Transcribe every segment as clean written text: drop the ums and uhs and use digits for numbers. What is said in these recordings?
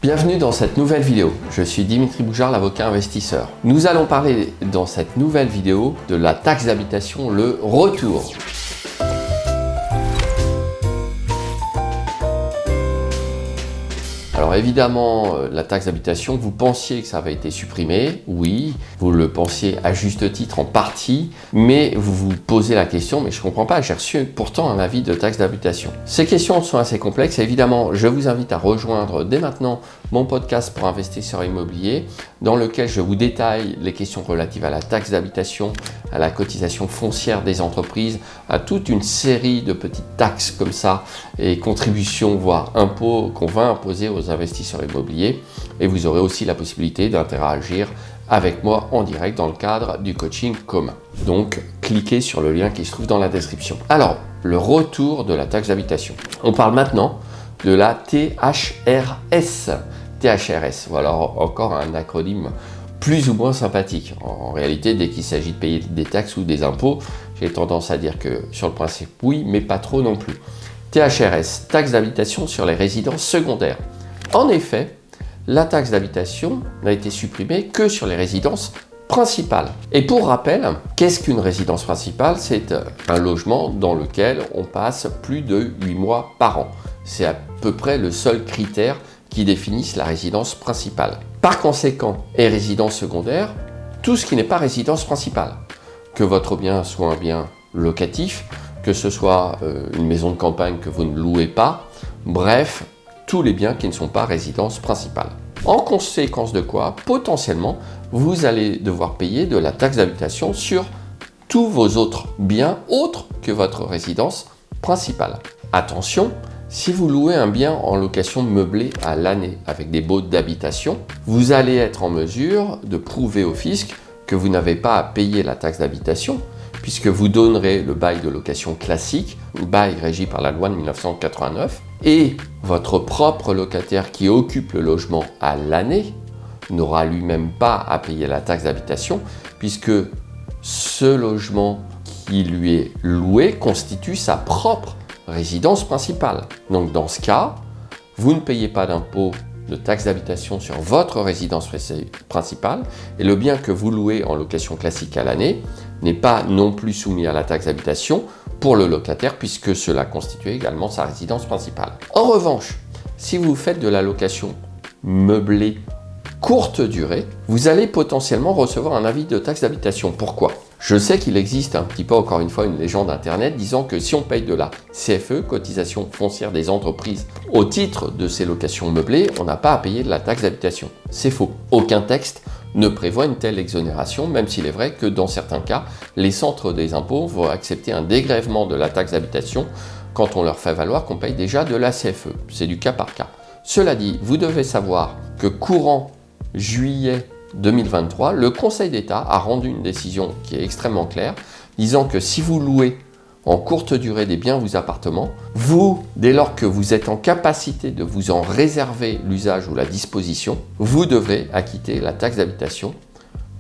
Bienvenue dans cette nouvelle vidéo. Je suis Dimitri Boujard, l'avocat investisseur. Nous allons parler dans cette nouvelle vidéo de la taxe d'habitation, le retour. Alors évidemment, la taxe d'habitation, vous pensiez que ça avait été supprimé, oui, vous le pensiez à juste titre en partie, mais vous vous posez la question, mais je ne comprends pas, j'ai reçu pourtant un avis de taxe d'habitation. Ces questions sont assez complexes, et évidemment, je vous invite à rejoindre dès maintenant mon podcast pour investisseurs immobiliers, dans lequel je vous détaille les questions relatives à la taxe d'habitation, à la cotisation foncière des entreprises, à toute une série de petites taxes comme ça, et contributions, voire impôts qu'on va imposer aux investisseurs immobiliers, et vous aurez aussi la possibilité d'interagir avec moi en direct dans le cadre du coaching commun. Donc, cliquez sur le lien qui se trouve dans la description. Alors, le retour de la taxe d'habitation. On parle maintenant de la THRS. THRS, voilà encore un acronyme plus ou moins sympathique. En réalité, dès qu'il s'agit de payer des taxes ou des impôts, j'ai tendance à dire que sur le principe, oui, mais pas trop non plus. THRS, taxe d'habitation sur les résidences secondaires. En effet, la taxe d'habitation n'a été supprimée que sur les résidences principales. Et pour rappel, qu'est-ce qu'une résidence principale? C'est un logement dans lequel on passe plus de 8 mois par an. C'est à peu près le seul critère qui définisse la résidence principale. Par conséquent, et résidence secondaire, tout ce qui n'est pas résidence principale. Que votre bien soit un bien locatif, que ce soit une maison de campagne que vous ne louez pas, bref, tous les biens qui ne sont pas résidence principale. En conséquence de quoi, potentiellement, vous allez devoir payer de la taxe d'habitation sur tous vos autres biens autres que votre résidence principale. Attention, si vous louez un bien en location meublée à l'année avec des baux d'habitation, vous allez être en mesure de prouver au fisc que vous n'avez pas à payer la taxe d'habitation puisque vous donnerez le bail de location classique, bail régi par la loi de 1989, et votre propre locataire qui occupe le logement à l'année n'aura lui-même pas à payer la taxe d'habitation puisque ce logement qui lui est loué constitue sa propre résidence principale. Donc dans ce cas, vous ne payez pas d'impôt de taxe d'habitation sur votre résidence principale et le bien que vous louez en location classique à l'année n'est pas non plus soumis à la taxe d'habitation pour le locataire puisque cela constitue également sa résidence principale. En revanche, si vous faites de la location meublée courte durée, vous allez potentiellement recevoir un avis de taxe d'habitation. Pourquoi ? Je sais qu'il existe un petit peu, encore une fois, une légende internet disant que si on paye de la CFE, cotisation foncière des entreprises, au titre de ces locations meublées, on n'a pas à payer de la taxe d'habitation. C'est faux. Aucun texte ne prévoit une telle exonération, même s'il est vrai que dans certains cas, les centres des impôts vont accepter un dégrèvement de la taxe d'habitation quand on leur fait valoir qu'on paye déjà de la CFE. C'est du cas par cas. Cela dit, vous devez savoir que courant juillet 2023, le Conseil d'État a rendu une décision qui est extrêmement claire, disant que si vous louez en courte durée des biens ou appartements, vous, dès lors que vous êtes en capacité de vous en réserver l'usage ou la disposition, vous devrez acquitter la taxe d'habitation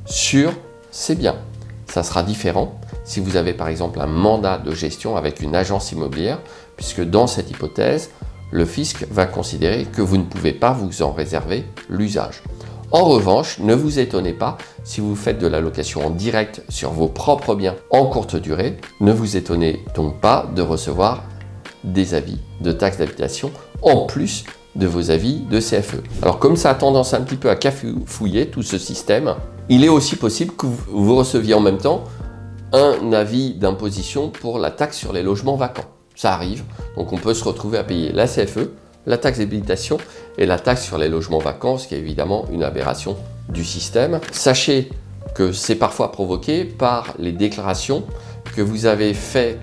sur ces biens. Ça sera différent si vous avez par exemple un mandat de gestion avec une agence immobilière, puisque dans cette hypothèse, le fisc va considérer que vous ne pouvez pas vous en réserver l'usage. En revanche, ne vous étonnez pas si vous faites de la location en direct sur vos propres biens en courte durée. Ne vous étonnez donc pas de recevoir des avis de taxe d'habitation en plus de vos avis de CFE. Alors comme ça a tendance un petit peu à cafouiller tout ce système, il est aussi possible que vous receviez en même temps un avis d'imposition pour la taxe sur les logements vacants. Ça arrive, donc on peut se retrouver à payer la CFE, la taxe d'habitation et la taxe sur les logements vacants, ce qui est évidemment une aberration du système. Sachez que c'est parfois provoqué par les déclarations que vous avez faites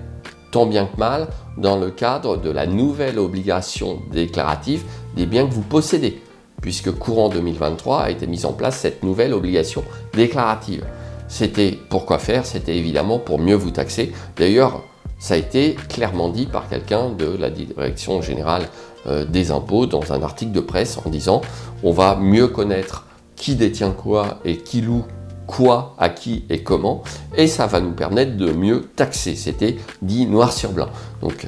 tant bien que mal dans le cadre de la nouvelle obligation déclarative des biens que vous possédez, puisque courant 2023 a été mise en place cette nouvelle obligation déclarative. C'était pour quoi faire? C'était évidemment pour mieux vous taxer. D'ailleurs, ça a été clairement dit par quelqu'un de la Direction générale des impôts dans un article de presse en disant on va mieux connaître qui détient quoi et qui loue quoi, à qui et comment, et ça va nous permettre de mieux taxer. C'était dit noir sur blanc. Donc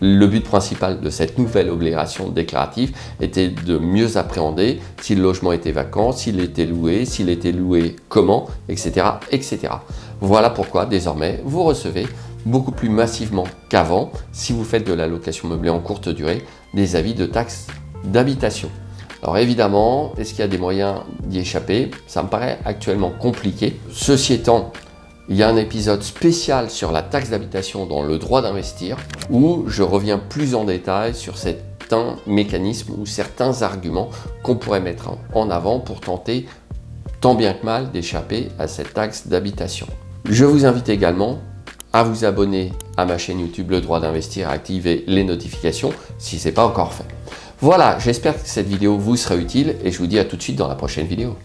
Le but principal de cette nouvelle obligation déclarative était de mieux appréhender si le logement était vacant, s'il était loué comment, etc., etc. Voilà pourquoi désormais vous recevez beaucoup plus massivement qu'avant, si vous faites de la location meublée en courte durée, des avis de taxes d'habitation. Alors évidemment, est-ce qu'il y a des moyens d'y échapper? Ça me paraît actuellement compliqué. Ceci étant, il y a un épisode spécial sur la taxe d'habitation dans le droit d'investir où je reviens plus en détail sur certains mécanismes ou certains arguments qu'on pourrait mettre en avant pour tenter tant bien que mal d'échapper à cette taxe d'habitation. Je vous invite également à vous abonner à ma chaîne YouTube Le Droit d'Investir et à activer les notifications si ce n'est pas encore fait. Voilà, j'espère que cette vidéo vous sera utile et je vous dis à tout de suite dans la prochaine vidéo.